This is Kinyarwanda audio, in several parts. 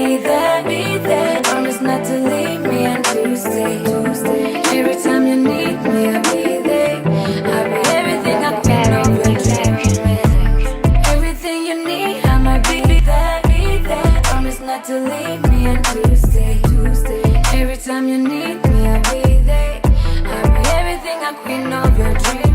be there. Promise not to leave me on Tuesday. Every time you need me, I'll be there. I'll be everything I can of your dream. Everything you need, I might be there. Promise not to leave me on Tuesday. Every time you need me, I'll be there. I'll be everything I can of your dream.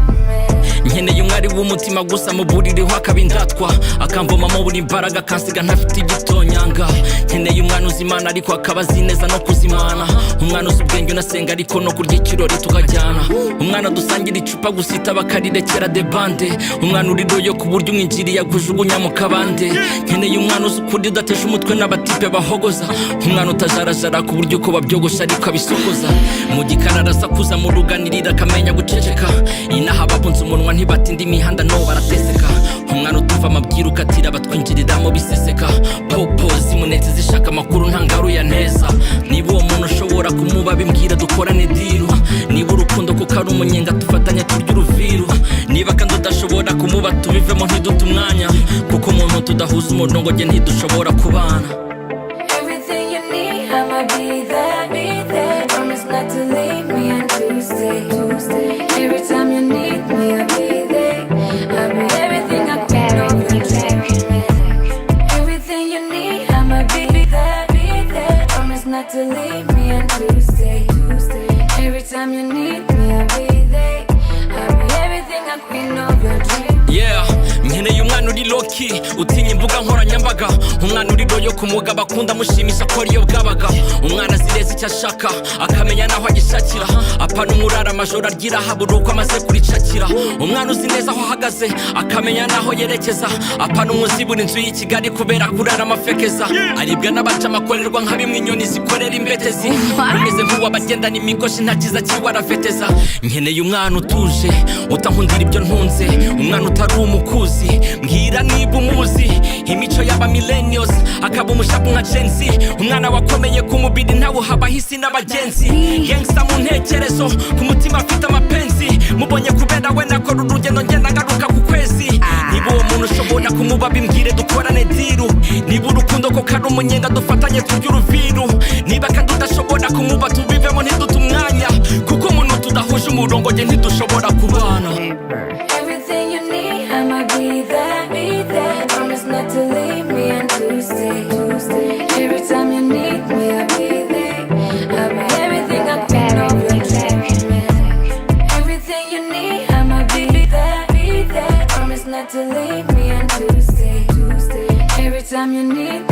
nkeneye umwari w'umutima gusa muburireho akabindatwa akamvomamo buri imbaraga kansiga ntafite igitonyanga nkeneye umwana uzimana ariko akaba azi neza no kuzimana umwana uzi ubwenge unasenga ariko no kurya ikirori tukajyana umwana dusangira icupa gusita bakarirekera de bande umwana uri royo ku buryo umwinjiriye agujugunya mu kabande nkeneye umwana uzi ukuri udatesha umutwe n'abatipe bahogoza umwana utajarajara ku buryo uko babyogosha ariko abisokoza mu gikara arasakuza mu ruganirira akamenya guceceka inaha babunze umunwa ntibatinde imihanda no barateseka umwana utuva amabwira ukatira batwinjiriramo biseseka popo zimunetse zishaka amakuru ntangaru ya neza niba uwo muntu ushobora kumuba bimbwira dukorane diru niba urukundo kuko ari umunyenga tufatanya turya uruviru niba kandi udashobora kumuba tubivemo ntidute umwanya kuko umuntu tudahuza umurongo nge ntidushobora kubana. Everything you need, I'ma be there. Promise not to leave me on Tuesday. Every time you need me, I'll be there. I'll be everything I can of your dream. Everything you need, I'ma be there. Promise not to leave me on Tuesday. Every time you need me, I'll be there. I'll be everything I can of your dream. Yeah, nkeneye umwana uri loki utinya imbuga nkoranyambaga umwana uri royo ku mugabo akunda mushimisha ko ariyo bwabaga umwana azireza icyo ashaka akamenya naho agishakira apana umurara amajoro aryira habura uko amaze kuricakira umwana uzi neza aho ahagaze akamenya naho yerekeza apana umuzibura inzu y'i Kigali kubera kurara amafekeza aribwa n'abaca amakorerwa nka bimwe inyoni zikorera imbetezi umeze nk'uwabagendana imigoshi ntakiza kiwarafeteza nkeneye umwana utuje utankundira ibyo ntunze umwana utari umukuzi mbwira niba umuzi imico y'aba millennials akaba umushapu nka Gen Z umwana wakomeye ku mubiri ntawe haba hisi n'abagenzi gangsta mu ntekerezo ku mutima afite amapenzi mubonye kubera we nakora urugendo ngenda ngaruka ku kwezi niba uwo muntu ushobora kumuba bimbwire dukorane diru niba urukundo ko kari umunyenga dufatanye turya uruviru niba kandi udashobora kumuba tubivemo ntidute umwanya kuko umuntu tudahuje umurongo nge ntidushobora kubana. Everything you need, I'ma be there. Promise not to leave me on Tuesday. Every time you need me, I'll be there. I'll be everything I can of your dream. Everything you need, I'ma be there. Promise not to leave me on Tuesday. Every time you need